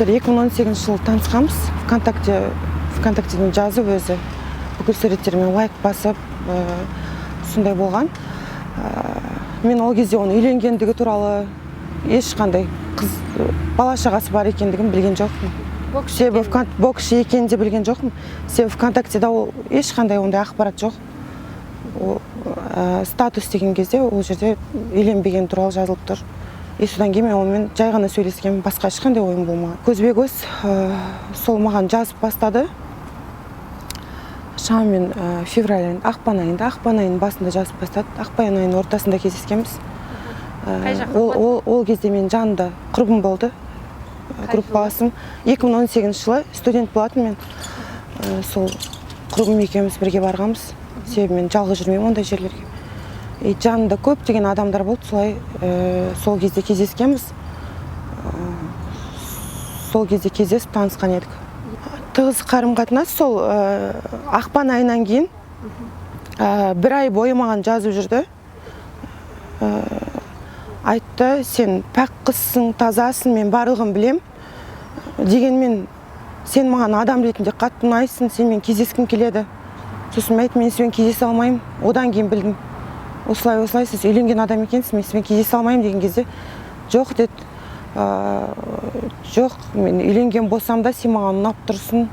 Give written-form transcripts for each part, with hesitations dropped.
2018 жылы танысқанбыз. ВКонтактеден жазып өзі бүкіл суреттеріме лайк басып, сондай болған. Мен ол кезде оны үйленгендігі туралы ешқандай бала шағасы бар екендігін білген жоқпын. Боксшы екенін де білген жоқпын. Себебі ВКонтактеде ол ешқандай ондай ақпарат жоқ. Статус деген кезде ол жерде үйленбеген туралы жазылып тұр. Содан кейін мен онымен жай ғана сөйлескен, басқа ешқандай ойым болмаған. Көзбе-көз сол маған жазып бастады. Шамамен февраль ақпан айының басында жазып бастады. Ақпан айының ортасында кездескенбіз. Ол кезде мен жанында құрбым болды. Группаласым 2018 жылы студент болатын мен. Сол құрбым екеуміз бірге барғанбыз. Себебі мен жалғыз жүрмеймін ондай жерлерге. Жанында көптеген адамдар болды, солай сол кезде кездескенбіз. Сол кезде кездесіп танысқан едік. Тығыз қарым-қатынас сол ақпан айынан кейін бір ай бойы маған жазып жүрді. Айтты, сен пәк қызсың, тазасың, мен барлығын білем. Дегенмен сен маған адам ретінде қатты ұнайсың, сенімен кездескім келеді. Сосын мен сенімен кездесе алмаймын. Одан кейін білдім. Осылай сіз үйленген адам екенсіз, мен сенімен кездесе алмаймын деген кезде жоқ деді. Жоқ, мен үйленген болсам да сен маған ұнап тұрсың.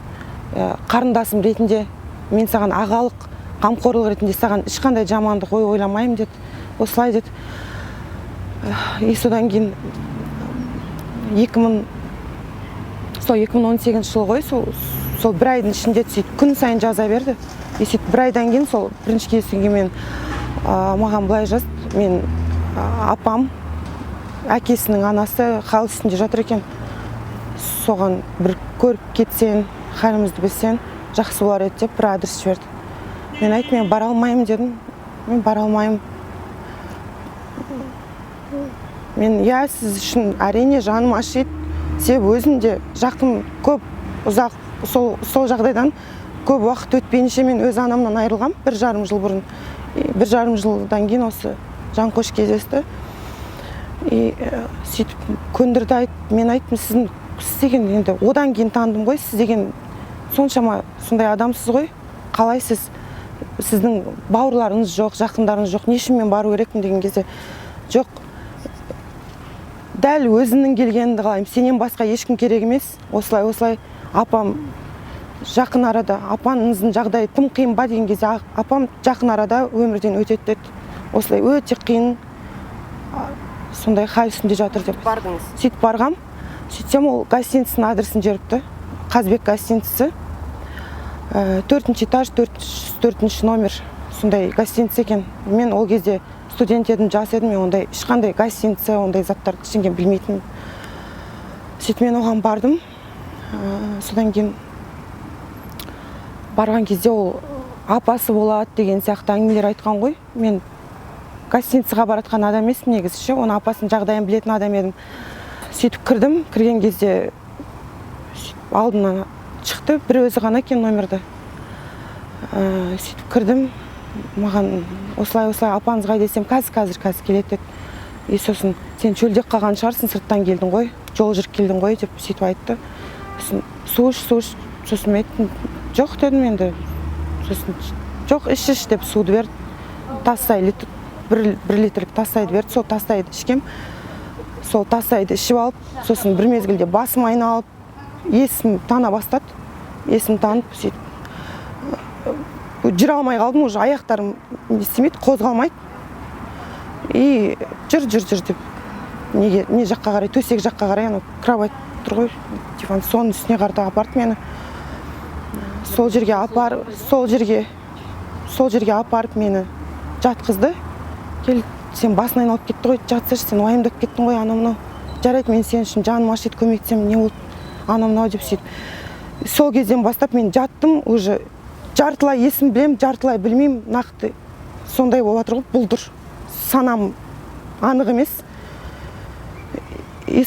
Қарындасым ретінде мен саған ағалық, қамқорлық ретінде саған ешқандай жамандық ойламаймын деді. Осылай деді. Содан кейін 2018 жылы ғой, сол бір айдың ішінде күн сайын жаза берді. Бір айдан кейін сол бірінші кездескенге мен маған былай жазды. Мен апам, әкесінің анасы хал үстінде жатыр екен. Соған бір көріп кетсең, халімізді білсең, жақсы болар еді деп бір адрес жіберді. Мен айттым, мен бара алмаймын дедім. Мен бара алмаймын. Мен сіз үшін әрине жаным ашиды. Себебі өзім де жақын көп ұзақ сол жағдайдан көп уақыт өтпейінше мен өз анамнан айырылғам 1,5 жыл бұрын. 1,5 жылдан кейін осы Жанқош кездесті. Сөйтіп көндірді, айтты. Мен айттым, сіз деген енді одан кейін таныдым ғой, сіз деген соншама сондай адамсыз ғой. Қалай сіздің бауырларыңыз жоқ, жақындарыңыз жоқ, не үшін мен бару керекпін деген кезде жоқ. Дәл өзінің келгенді қалаймын, сенен басқа ешкім керек емес. Осылай апам жақын арада, апаңыздың жағдайы тым қиын ба деген кезде апам жақын арада өмірден өтеді деді. Осылай өте қиын, сондай хал үстінде жатыр деп. Бардыңыз? Сөйтіп барғам. Сөйтсем ол гостиницаның адресін жіберіпті. Қазбек гостиницасы. 4-ші этаж, 4-ші номер. Сондай гостиница екен. Мен ол кезде студент едім, жас едім, мен ондай ешқандай гостиница, ондай заттарды ештеңе білмейтін. Сөйтіп мен оған бардым. Содан кейін барған кезде ол апасы болады деген сияқты әңгімелер айтқан ғой. Мен гостиницаға баратқан адам емеспін негізі, оны апасының жағдайын білетін адам едім. Сөйтіп кірдім, кірген кезде алдымнан шықты, бір өзі ғана екен номерді. Сөйтіп кірдім, маған осылай апаңызға десем, қазір келеді деді. Сосын сен шөлдеп қалған шығарсың, сырттан келдің ғой, жол жүріп келдің ғой деп сөйтіп айтты. Су іш. Сосын мен айттым, жоқ дедім енді. Сосын жоқ, іш деп суды берді. Тастай, 1 литрлік тастайды берді, сол тастайды ішкем. Сол тастайды ішіп алып, сосын бір мезгілде басым айналып, есім тана бастады. Есім танып, сөйтіп жүре алмай қалдым, уже аяқтарым істемейді, қозғалмайды. Жүр деп, не жаққа қарай, төсек жаққа қарай, кровать тұр ғой, диван, соның үстіне қарата апарды мені. Сол жерге апарып мені жатқызды. Кел, сен басын айналып кетті ғой, жатсыршы, сен уайымдап кеттің ғой, анау-мынау. Жарайды, мен сен үшін жаным ашиды, көмектесем, не болды, анау-мынау деп сөйтіп. Сол кезден бастап мен жаттым, уже жартылай есім білем, жартылай білмеймін, нақты сондай болып жатыр ғой, бұлдыр. Санам анық емес.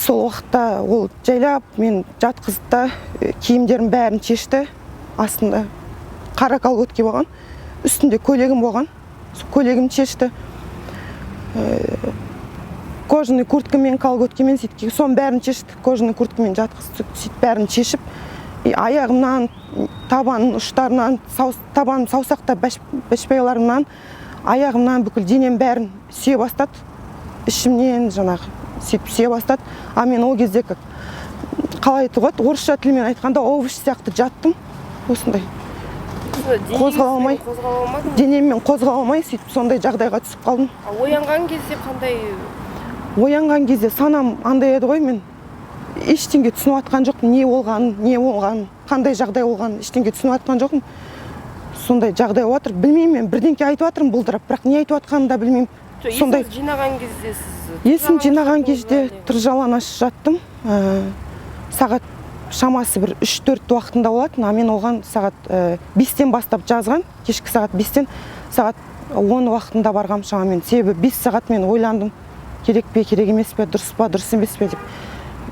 Сол уақытта ол жайлап мен жатқызды, киімдерім бәрін шешті. Астында қара колготки болған, үстінде көйлегім болған. Көйлегім шешті. кожаный курткамен, колготкамен сөйтіп соның бәрін шештік, кожаный курткамен жатқыздық, сөйтіп бәрін шешіп, аяғымнан, табан ұштарынан, табан саусақта бәшпайларымнан, аяғымнан бүкіл денем бәрін сүйе бастады, ішімнен жаңағы сөйтіп сүйе бастады. А мен ол кезде қалай айтуға болады, орысша тілмен айтқанда овощ сияқты жаттым, осындай. Қозғала алмай, денеммен қозғала алмай, сөйтіп сондай жағдайға түсіп қалдым. Оянған кезде қандай? Оянған кезде санам андай еді ғой, мен ештеңе түсініп атқан жоқпын, не болғанын, қандай жағдай болғанын ештеңе түсініп атқан жоқпын. Сондай жағдай отыр, білмеймін, мен бірдеңке айтып жатырмын бұлдырап, бірақ не айтып жатқанын да білмеймін. Сондай жинаған кезде есім жинаған кезде тыржаланаш жаттым. Сағат шамасы бір 3-4 уақытында болатын, а мен оған сағат 5-тен бастап жазған, кешкі сағат 5-тен сағат 10 уақытында барғам шамамен. Себебі 5 сағат мен ойландым, керек пе, керек емес пе, дұрыс па, дұрыс емес пе деп.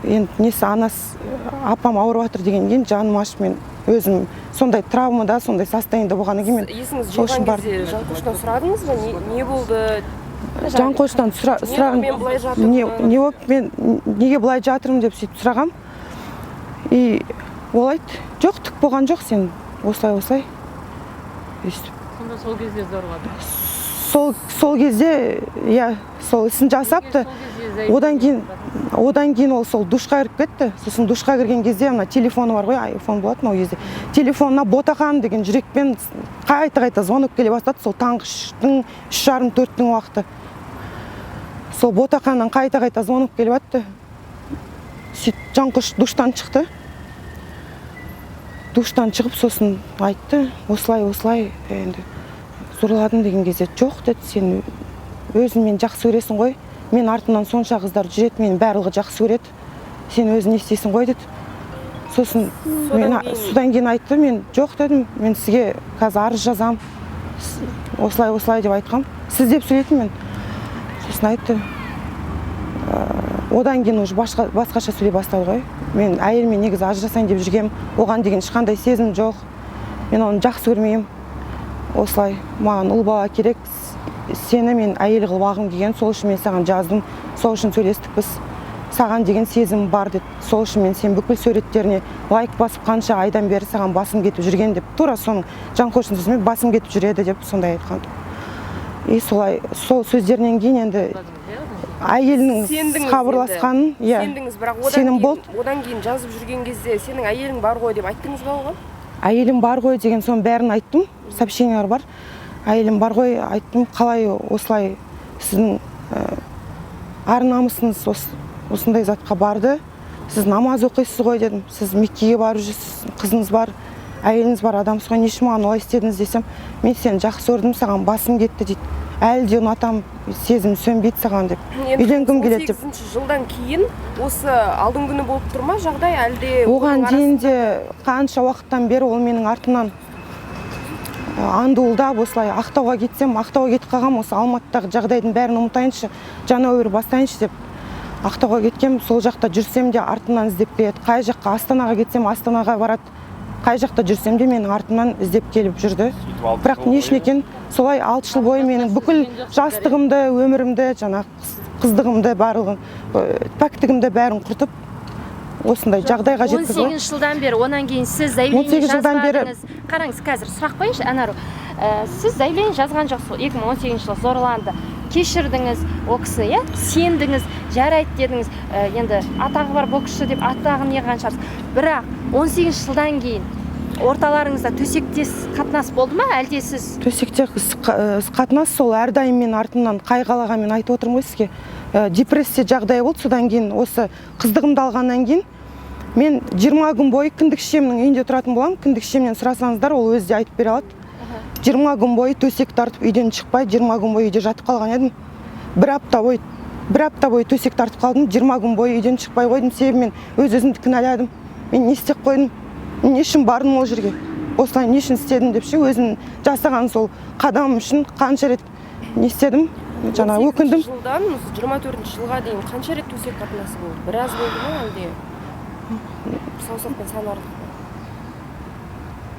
Енді несі анасы, апам ауырып жатыр дегеннен жаным ашып, мен өзім сондай травмада, сондай состояниеда болғаннан кейін мен есіңіз жиған кезде Жанқоштан сұрадыңыз ба, не болды? Жанқоштан сұраған, не болып, мен неге бұлай жатырмын деп сөйтіп сұрағам. И ол айтты, жоқ, түк болған жоқ, сен осылай. Сонда сол кезде зорлады? Сол кезде, сол ісін жасапты. Одан кейін ол сол душқа кіріп кетті. Сосын душқа кірген кезде ана телефоны бар ғой, айфон болатын ол кезде. Телефонына Ботақан деген жүрекпен қайта звонок келе бастады. Сол таңғы 3:30-4-тің уақыты. Сол Ботақаннан қайта звонок келіп жатты. Сөйтіп Жанқош душтан шықты. Душтан шығып сосын айтты, осылай енді зорладым деген кезде, жоқ деді, сен өзің мен жақсы көресің ғой, мен артымнан сонша қыздар жүреді, мен барлығы жақсы көреді, сен өзің не істейсің ғой деді. Сосын содан кейін айтты, мен жоқ дедім, мен сізге қазір арыз жазам, осылай деп айтқам, сіз деп сөйледім мен. Сосын айтты, одан кейін уже басқаша сөйлей бастады ғой. Мен әйелмен негізі ажырасайын деп жүргем, оған деген ешқандай сезім жоқ, мен оны жақсы көрмеймін. Осылай, маған ұл бала керек, сені мен әйел қылып алғым келген, сол үшін мен саған жаздым, сол үшін сөйлестік біз, саған деген сезім бар деді, сол үшін мен сен бүкіл суреттеріне лайк басып қанша айдан бері саған басым кетіп жүрген деп, тура соның Жанқоштың сөзімен басым кетіп жүреді деп сондай айтқан. И солай, сол сөздерінен кейін енді әйелінің хабарласқанын, сенім болды. Одан кейін жазып жүрген кезде сенің әйелің бар ғой деп айттыңыз ба оған? Әйелім бар ғой деген соның бәрін айттым, сообщениялар бар. Әйелім бар ғой айттым, қалай осылай сіздің ар-намысыңыз осындай затқа барды, сіз намаз оқисыз ғой дедім, сіз Меккеге барып жүрсіз, қызыңыз бар, әйеліңіз бар адамсыз ғой, не үшін маған олай істедіңіз десем, мен сені жақсы көрдім, саған басым кетті дейді, әлі де ұнатам, сезім сөнбейді саған деп, үйленгім келеді деп. 18 жылдан кейін осы алдың күні болып тұр ма жағдай, әлде? Оған дейін де қанша уақыттан бері ол менің артымнан андуылдап, осылай Ақтауға кетсем, Ақтауға кетіп қалғам, осы Алматыдағы жағдайдың бәрін ұмытайыншы, жаңа өмір бастайыншы деп Ақтауға кеткем, сол жақта жүрсем де артымнан іздеп келеді. Қай жаққа Астанаға кетсем, Астанаға барады. Қай жақта жүрсем де менің артымнан іздеп келіп жүрді. Бірақ не үшін екен, солай 6 жыл бойы менің бүкіл жастығымды, өмірімді, қыздығымды, барлығын, пәктігімді бәрін құртып, осындай жағдайға жеткізді. 18 жылдан бері, онан кейін сіз заявление жазбадыңыз. Қараңыз, қазір сұрақ қойыңызшы, Анару. Сіз заявление жазған жоқсыз, 2018 жылы зорланды. Кешірдіңіз, о кісі, сендіңіз, жарайды дедіңіз, енді атағы бар боксшы деп атағын неған шығарсыз. Бірақ 18 жылдан кейін орталарыңызда төсектес қатынас болды ма, әлде сіз? Төсекте қатынас сол әрдайым мен артымнан қайғалаға мен айтып отырмын ғой сізге. Депрессия жағдайы болды, содан кейін осы қыздығымды алғаннан кейін мен 20 күн бойы кіндік шешемнің үйінде тұратын боламын. Кіндік шешемнен сұрасаңыздар, ол өзі де айтып бере алады. 20 күн бойы төсек тартып үйден шықпай, 20 күн бойы үйде жатып қалған едім. Бір апта бойы төсек тартып қалдым, 20 күн бойы үйден шықпай қойдым, себебі мен өз-өзімді кінәладым. Мен не істеп қойдым? Не үшін бардым ол жерге? Осылай не үшін істедім деп ше, өзім жасаған сол қадамым үшін қанша рет не істедім? Жаңа өкіндім. 18 жылдан 24 жылға дейін қанша рет төсек қатынасы болды? Біраз болды ма әлде? Саусақпен санарлық па?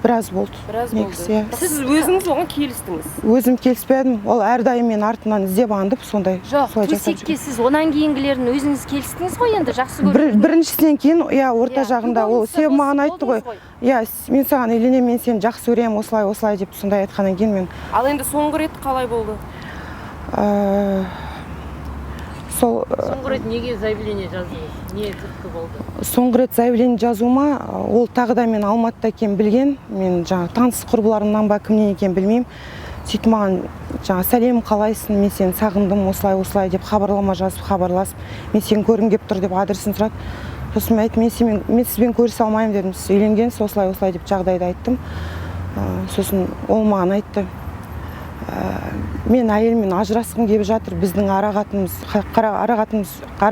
біраз болды. Біраз Негізі, болды. иә. Сіз өзіңіз оған келістіңіз. Өзім келіспедім. Ол әрдайым мен артынан іздеп аңдып сондай. Жоқ, солай жасап төсекке сіз онан кейінгілерін өзіңіз келістіңіз ғой енді, жақсы көрдіңіз. Біріншісінен кейін, иә, орта Иә, жағында ол любовница себебі маған болдыңыз айтты ғой. ғой. Иә, мен саған үйленемін, мен сені жақсы көремін, осылай деп сондай айтқаннан кейін мен Ал енді соңғы рет қалай болды? сол Соңғы рет неге заявление жаздыңыз? Не түрткі болды? соңғы рет заявление жазуыма ол тағы да мен Алматыда екенін білген. Мен жаңа таныс құрбыларымнан ба кімнен екенін білмеймін. Сөйтіп маған жаңа сәлем қалайсың, мен сені сағындым, осылай деп хабарлама жазып, хабарласып, мен сені көргім келіп тұр деп адресін сұрады. Сосын мен айттым, мен сізбен көрісе алмаймын дедім. Сіз үйленгенсіз, осылай деп жағдайды айттым. Сосын ол маған айтты, мен әйелмен ажырасқым келіп жатыр, біздің ара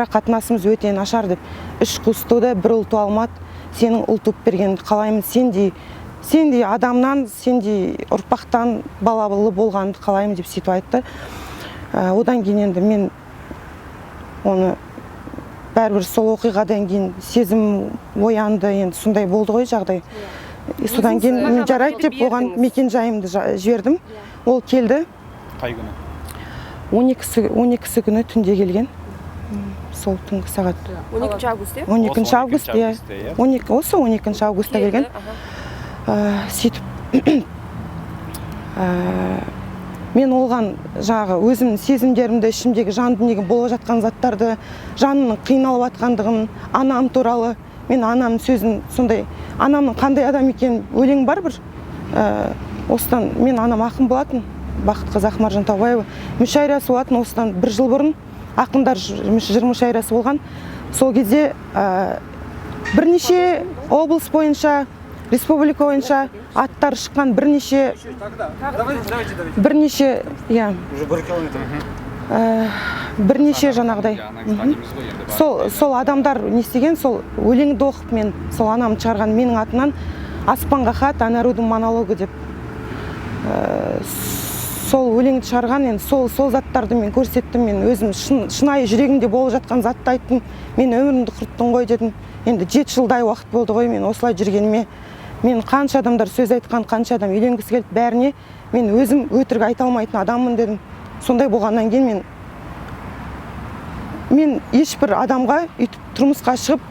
қатынасымыз өте нашар деп. 3 қыз туды, 1 ұл туа алмады. Сенің ұл туып бергенді қалаймын, сендей адамнан, сендей ұрпақтан балалы болғанды қалаймын деп сөйтіп айтты. Одан кейін енді мен оны бәрібір сол оқиғадан кейін сезім оянды, енді сондай болды ғой жағдай. Содан кейін мен жарайды деп оған мекен жайымды жібердім. Ол келді. Қай күні? 12-сі күні түнде келген. Сол түнгі сағат 12 август, иә? 12 август, иә. 12 августта келген. Сөйтіп мен олған жаңағы өзімнің сезімдерімді, ішімдегі жан дүниеге болып жатқан заттарды, жанымның қиналып жатқандығын, анам туралы, мен анамның сөзін сондай, анамның қандай адам екенін өлең бар бір. Осыдан мен анам ақын болатын, Бақытқызы Ақмаржан Таубаева. Мүшәйрасы болатын осыдан 1 жыл бұрын ақындар жыр мүшәйрасы болған. Сол кезде бірнеше облыс бойынша, республика бойынша аттар шыққан бірнеше, иә, бірнеше жаңағыдай. Сол адамдар не істеген, сол өлеңді оқып мен, сол анам шығарған менің атынан аспанға хат, Анарудың монологы деп. Сол өлеңді шығарған, енді сол заттарды мен көрсеттім, мен өзім шынайы жүрегімде болып жатқан затты айттым. Мен өмірімді құрттың ғой дедім. Енді 7 жылдай уақыт болды ғой мен осылай жүргеніме. Мен қанша адамдар сөз айтқан, қанша адам үйленгісі келді, бәріне мен өзім өтірік айта алмайтын адаммын дедім. Сондай болғаннан кейін мен ешбір адамға үйтіп тұрмысқа шығып,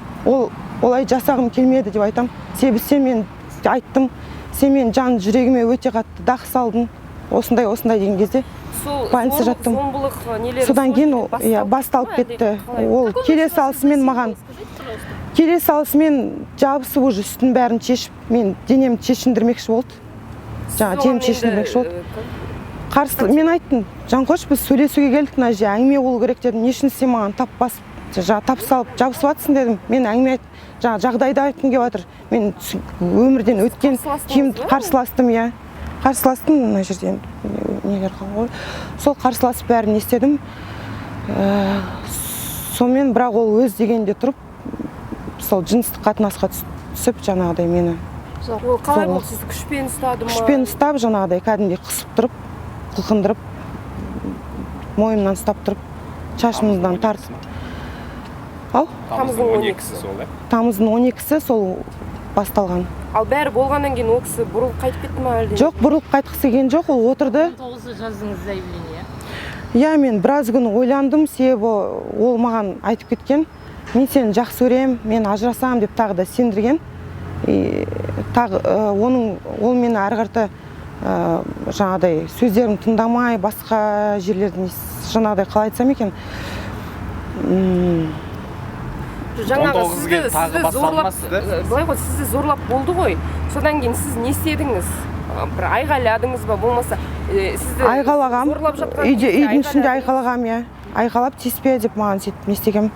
олай жасағым келмеді деп айтам. Себебі сен мен айттым, сен мен жан жүрегіме өте қатты дақ салдың. Осындай деген кезде больница жаттым. Содан кейін басталып кетті. Ол келе салысымен жабысып уже үстін бәрін шешіп, мен денемді шешіндірмекші болды. Денем шешіндірмекші болды. Мен айттым, Жанқош, біз сөйлесуге келдік, мына жерде әңгіме болу керек дедім. Не үшін сен маған тап салып жабысып жатсың дедім. Мен әңгіме жағдайды айтқым келіп жатыр. Мен өмірден өткен киімді қарсыластым, иә. Қарсыластым мына жерде нелер қалған ғой. Сол қарсыласып бәрін естедім. Сонымен бірақ ол өз дегенде тұрып, сол жыныстық қатынасқа түсіп жаңағыдай мені. Ол қалай болды, сізді күшпен ұстады ма? Күшпен ұстап жаңағыдай кәдімгідей қысып тұрып, қылқындырып, мойымнан ұстап тұрып, шашымыздан тартып. Тамыздың 12-сі сол, иә? Тамыздың 12-сі сол басталған. Ал бәрі болғаннан кейін ол кісі бұрылып қайтып кетті ма әлде? Жоқ, бұрылып қайтқысы келген жоқ, ол отырды. 19-ы жаздыңыз заявление? Иә, мен біраз күн ойландым, себебі ол маған айтып кеткен. Мен сені жақсы көремін, мен ажырасамын деп тағы да сендірген. Ол мені әрі қарата жаңағыдай сөздерін тыңдамай, басқа жерлерден жаңағыдай қалай айтсам екен. Жаңағы сізді зорлап болды ғой. Содан кейін сіз не істедіңіз? Бір айғайладыңыз ба, болмаса сізді айғалағам, зорлап жатқан үйдің ішінде айғалағам, иә. Айғалап тиіспе деп маған сөйтіп не істегем.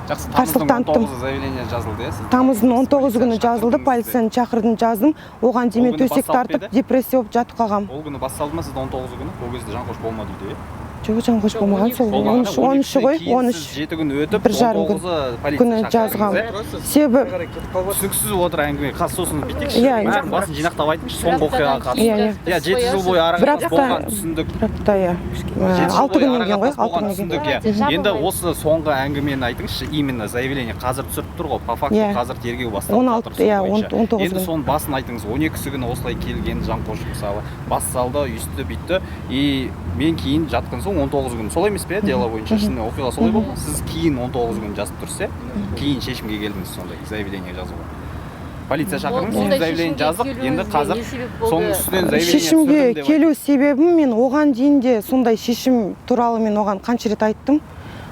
Тамыздың 19-ы заявление жазылды, иә? Тамыздың 19 күні жазылды, полицияны шақырдым, жаздым. Оған деме төсек тартып, депрессия болып жатып қалғам. Ол күні басталды ма сізді 19 күні? Ол кезде Жанқош болмады үйде, иә? Жоқ, Жанқош болмаған, сол 13 ғой, 13. 7 күн өтіп, бір жарым күн 19-ы күні полиция жазған. шақырдыңыз, Себебі түсініксіз отыр әңгіме. Сосын бүйтейікші. Иә, Бәрін басын жинақтап айтыңызшы, соңғы оқиғаға қатысты. Иә, Иә, 7 жыл бойы бір араңыз апта болған түсіндік. бір апта, иә. 6 күннен кейін ғой, 6 күннен кейін. Иә. Енді осы соңғы әңгімені айтыңызшы, именно заявление қазір түсіріп тұр ғой, по факту Иә. қазір тергеу басталып 16, жатыр. иә, сол бойынша. 19 Енді күн. соның басын айтыңыз, 12-сі күні осылай келген Жанқош мысалы, бас салды, үсті бүйтті, и мен кейін жатқан соң 19 күн. Солай емес пе, дело бойынша шын оқиға солай болды. Сіз кейін 19 күн жазып тұрса, кейін шешімге келдіңіз сондай заявление жазуға. Полиция шақырдыңыз, заявление жаздық, енді қазір соның үстінен заявление Шешімге түсірдім деп келу себебім мен оған дейін де сондай шешім туралы мен оған қанша рет айттым.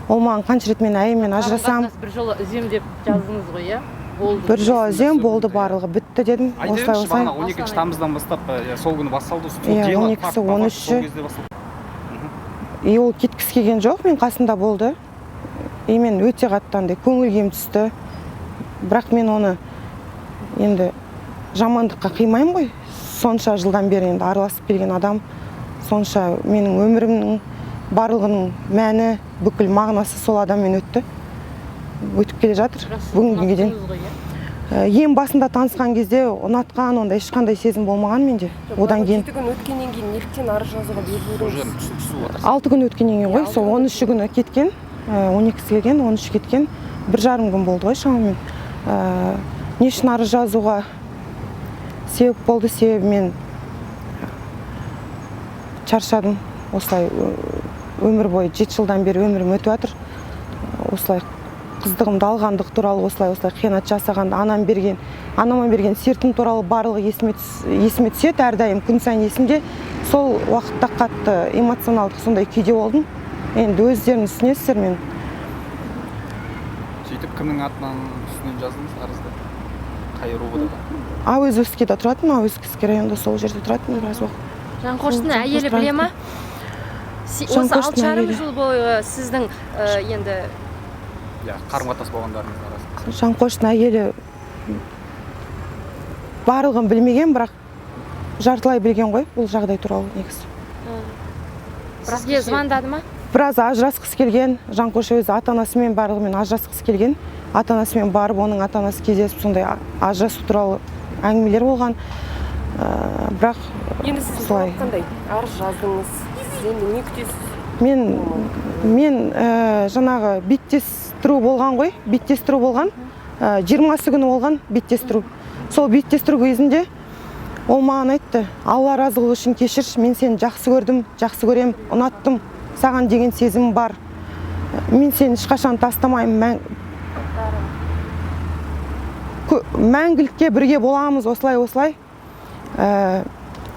Ол маған қанша рет мен әйелмен ажырасам, бір жолы үзем деп жаздыңыз ғой, иә? Болды. бір жол іздем болды барлығы бітті дедім. айтайыншы, Осылай бағана 12 тамыздан бастап сол күні басталды. Иә, 12-сі, 13-ші. И ол кеткісі келген жоқ, мен қасында болды. И мен өте қатты андай көңіл-күйім түсті. Бірақ мен оны енді жамандыққа қимаймын ғой. Сонша жылдан бері енді араласып келген адам, сонша менің өмірімнің барлығының мәні, бүкіл мағынасы сол адаммен өтті. Өтіп келе жатыр бүгінге дейін. Ең басында танысқан кезде ұнатқан, онда ешқандай сезім болмаған менде. Одан кейін 7 күн өткеннен кейін неліктен арыз жазуға бел будыңыз? 6 күн өткеннен кейін ғой, сол 13 күні кеткен, 12-сі келген, 13 кеткен, 1,5 күн болды ғой шамамен. Не үшін арыз жазуға себеп болды, себебі мен шаршадым. Осылай өмір бойы 7 жылдан бері өмірім өтіп жатыр. Осылай қыздығымды алғандық туралы осылай қиянат жасаған, анама берген сертім туралы барлығы есіме түседі әрдайым, күн сайын есімде. Сол уақытта қатты эмоционалдық сондай күйде болдым. Енді өздеріңіз түсінесіздер мен. Сөйтіп кімнің атынан үстінен жаздыңыз арызды? Қай рубада? Ауызовскийда тұратынмын, Ауызовский районында сол жерде тұратынмын біраз уақыт. Жанқоштың әйелі біле ма? Осы 6,5 жыл бойы сіздің енді қарым-қатынас болғандарыңыз арасында. Жанқоштың әйелі барлығын білмеген, бірақ жартылай білген ғой бұл жағдай туралы негізі. Сізге звондады ма? Біраз ажырасқысы келген, Жанқош өзі ата-анасымен барлығымен ажырасқысы келген. Ата-анасымен барып, оның ата-анасы кездесіп, сондай ажырасу туралы әңгімелер болған. Бірақ Енді сіз қандай арыз жаздыңыз? Сіз енді не күтесіз? Мен жаңағы беттестіру болған ғой, беттестіру болған. 20-сы күні болған беттестіру. Сол беттестіру кезінде ол маған айтты, Алла разылығы үшін кешірші, мен сені жақсы көрдім, жақсы көрем, ұнаттым, саған деген сезім бар. Мен сені ешқашан тастамаймын, мәңгілікке бірге боламыз, осылай.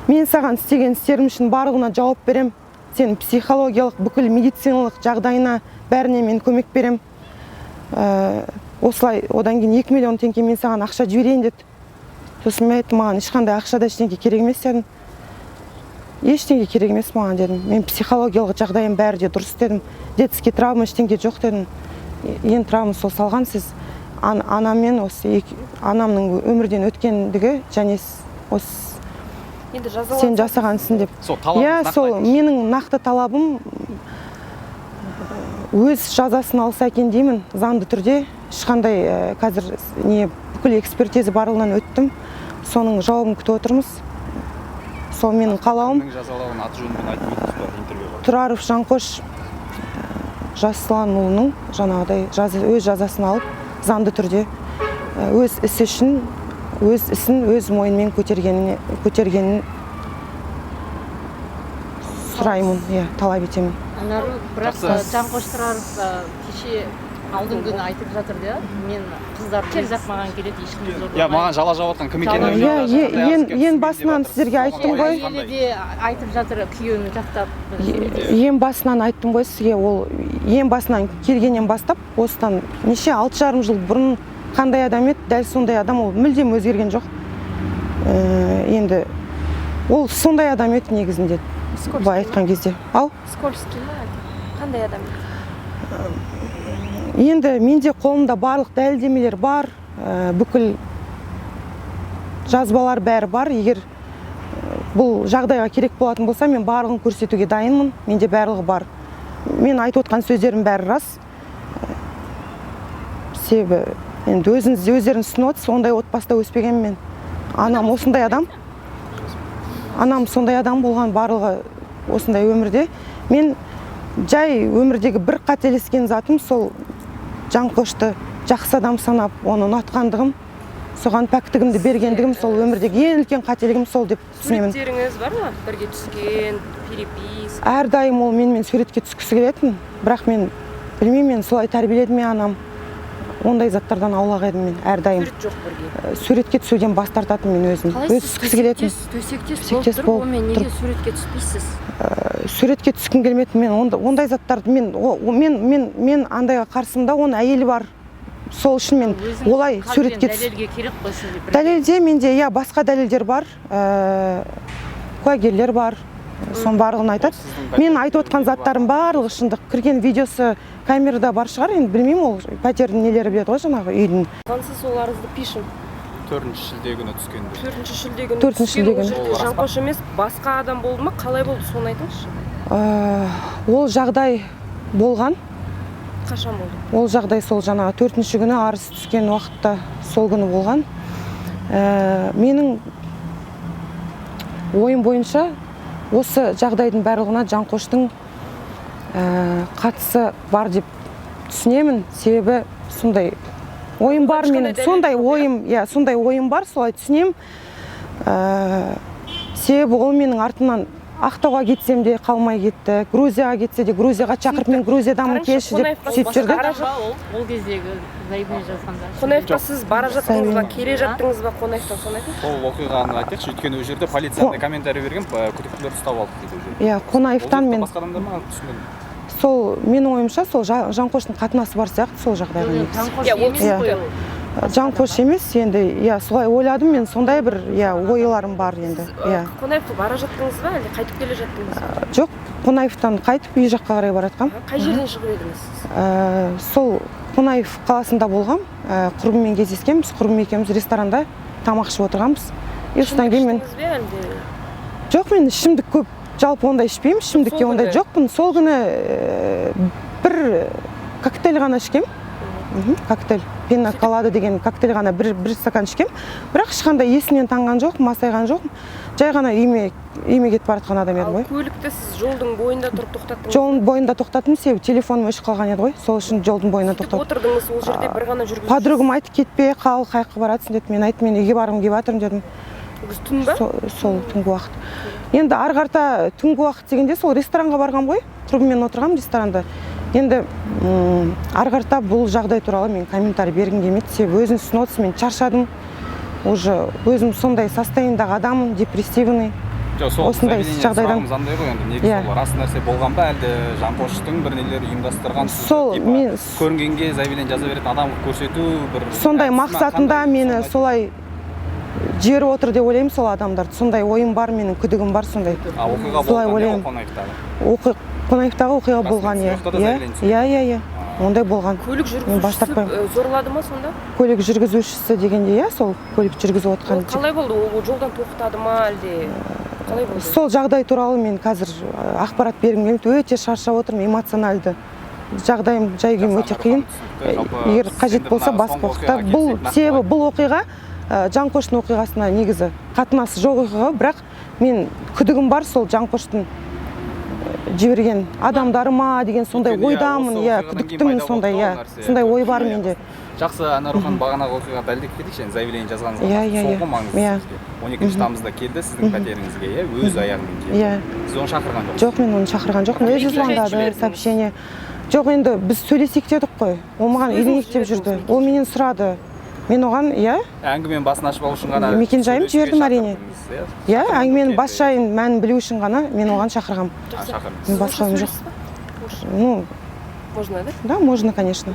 Мен саған істеген істерім үшін барлығына жауап берем. Сенің психологиялық, бүкіл медициналық жағдайына бәріне мен көмек берем. Осылай, одан кейін 2 миллион теңге мен саған ақша жіберейін деді. Сосын мен айттым, маған ешқандай ақшада ештеңе керек емес дедім. Ештеңе керек емес маған дедім. Мен психологиялық жағдайым бәрі де дұрыс дедім. Детский травма ештеңе жоқ дедім. Ең травма сол салған сіз. Анаммен осы анамның өмірден өткендігі және сен жасағансың деп. Иә, сол менің нақты талабым өз жазасын алса екен деймін, заңды түрде. Ешқандай қазір бүкіл экспертиза барлығынан өттім. Соның жауабын күтіп отырмыз. Сол менің қалауым. Тұраров Жанқош Жасұланұлының жаңағыдай өз жазасын алып, заңды түрде өз ісін өз мойнымен көтергенін сұраймын, талап етемін. Бірақ Жанқош Тұраров кеше алдың күні айтып жатыр да, мен қыздар кезақ маған келеді, ешкім зорламайды. Иә, маған жала жауып жатқан кім екенін ең басынан сіздерге айттым ғой. Әйелі де айтып жатыр, күйеуін жақтап. Ең басынан айттым ғой сізге, ол ең басынан келгеннен бастап, осыдан неше 6,5 жыл бұрын қандай адам еді, дәл сондай адам, ол мүлдем өзгерген жоқ. Енді ол сондай адам еді негізінде, былай айтқан кезде. Скользкий ма? Қандай адам еді? Енді менде қолымда барлық дәлелдемелер бар, бүкіл жазбалар бәрі бар. Егер бұл жағдайға керек болатын болса, мен барлығын көрсетуге дайынмын. Менде барлығы бар. мен айтып отқан сөздерім бәрі рас. Себебі енді өздеріңіз түсініп отырсыз, ондай отбасыда өспеген мен. Анам осындай адам. Анам сондай адам болған, барлығы осындай өмірде. Мен жай өмірдегі бір қателескен затым сол Жанқошты жақсы адам санап, оны ұнатқандығым, соған пәктігімді бергендігім, сол өмірдегі ең үлкен қателігім сол деп түсінемін. Суреттеріңіз бар ма? Бірге түскен, перепис. Әрдайым ол менімен суретке түскісі келетін, бірақ мен білмеймін, мен солай тәрбиеледі ме анам. Ондай заттардан аулақ едім мен әрдайым. Сурет жоқ бірге. Суретке түсуден бас тартатын мен өзім. Өзі түскісі келетін. төсектес болып мен неге суретке түспейсіз? Суретке түскім келмеді. Мен ондай заттарды мен андайға қарсымда, оның әйелі бар. Сол үшін мен олай суретке дәлелге керек қой сізде. Дәлелде менде басқа дәлелдер бар, куәгерлер бар, соның барлығын айтады. Мен айтып отқан заттарым барлығы шындық. Кірген видеосы камерада бар шығар, енді білмеймін, ол пәтердің нелері біледі ғой, жаңағы үйдің. Сіз ол арызды пишін. 4 шілде күні түскенде. 4 шілде күні 4 шілде күні. ол жерде Жанқош емес, басқа адам болды ма? Қалай болды, соны айтыңызшы. Ол жағдай болған. Қашан болды? Ол жағдай сол жаңағы 4-ші күні арыз түскен уақытта сол күні болған. Менің ойым бойынша осы жағдайдың барлығына Жанқоштың қатысы бар деп түсінемін. Себебі сондай ойым бар менің. Сондай ойым бар, солай түсінемін. Себебі ол менің артымнан Ақтауға кетсем де қалмай кетті. Грузияға кетсе де Грузияға шақырып, мен Грузиядамын келші деп сөйтіп жүрді. Ол кездегі заявление жазғанда. Қонаевқа сіз бара жаттыңыз ба, келе жаттыңыз ба Қонаевтан, соны айтыңыз? Сол оқиғаны айтайықшы, өйткені ол жерде полицияда комментарий берген, күдіктілер ұстап алды дейді ол жерде. Қонаевтан мен басқа адамдар ма түсінбедім. сол менің ойымша сол Жанқоштың қатынасы бар сияқты сол жағдайға негізі. Жанқош емес, енді солай ойладым мен, сондай бір ойларым бар енді. Қонаевқа бара жаттыңыз ба, әлде қайтып келе жаттыңыз ба? Жоқ, Қонаевтан қайтып үй жаққа қарай баратқам. Қай жерден шығып едіңіз? Сол Қонаев қаласында болғам, құрбыммен кездескенбіз, құрбым екеуміз ресторанда тамақ ішіп отырғанбыз. Содан кейін мен жоқ, мен ішімдік көп жалпы ондай ішпеймін, ішімдікке ондай жоқпын. Сол күні бір коктейль ғана ішкем. Коктейль, пина колада деген коктейль ғана бір стакан ішкем. Бірақ ешқандай есімнен танған жоқ, масайған жоқ. Жай ғана үйіме кетіп баратқан адам едім ғой. Көлікті сіз жолдың бойында тұрып тоқтаттыңыз? Жолдың бойында тоқтаттым, себебі телефоным өшіп қалған еді ғой. Сол үшін жолдың бойына тоқтаттым. Отырдыңыз ол жерде бір ғана жүргізуші? Подругам айтты, кетпе, қал, қайыққа баратсың деді. Мен айттым, мен үйге барғым келіп жатырмын дедім. Түн ба? Сол түнгі уақыт. Енді ары қарта түнгі уақыт дегенде сол ресторанға барғам ғой. Құрбыммен отырғам ресторанда. Енді ары қарта бұл жағдай туралы мен комментарий бергім келмейді. Себебі өзіңіз түсініп отырсыз, мен шаршадым. Уже өзім сондай состояниедағы адаммын, депрессивный. Осындай жағдайдан. Андай ғой енді, негізі ол рас нәрсе болған ба, әлде Жанқоштың бір нелер ұйымдастырған, көрінгенге заявление жаза беретін адам көрсету бір сондай мақсатында мені солай жері отыр деп ойлаймын сол адамдарды. Сондай ойым бар, менің күдігім бар сондай. Оқиға болған Қонаевтағы? Қонаевтағы оқиға болған, ондай болған. Көлік жүргізушісі зорлады ма сонда? Көлік жүргізушісі дегенде, сол көлік жүргізіп отқан. Қалай болды? Ол жолдан тоқтады ма, әлде қалай болды? Сол жағдай туралы мен қазір ақпарат бергім келмейді. Өте шаршап отырмын, эмоционалды. Жағдайым, жай-күйім өте қиын. Егер қажет болса басқа уақытта. Себебі бұл оқиға Жанқоштың оқиғасына негізі қатынасы жоқ оқиға, бірақ мен күдігім бар сол Жанқоштың жіберген адамдарыма деген сондай ойдамын, күдіктімін сондай ой бар менде. Жақсы, Анарухан бағанағы оқиға дәлдеп кетейікші, заявление жазғаныңызға. Соңғы маңызды сізге. 12 тамызда келді сіздің пәтеріңізге, өз аяғымен келді. Сіз оны шақырған жоқсыз? Жоқ, мен оны шақырған жоқпын. Өзі звондады, сообщение. Жоқ, енді біз сөйлесейік дедік қой. Ол маған үйленейік деп жүрді. Ол менен сұрады. Мен оған, әңгіменің басын ашып алу үшін ғана мекен-жайын жібердім әрине. Әңгіменің бас жайын мәнін білу үшін ғана мен оған шақырғам. Шақырдыңыз. Басқа жоқ. Можно, да? Да, можно, конечно.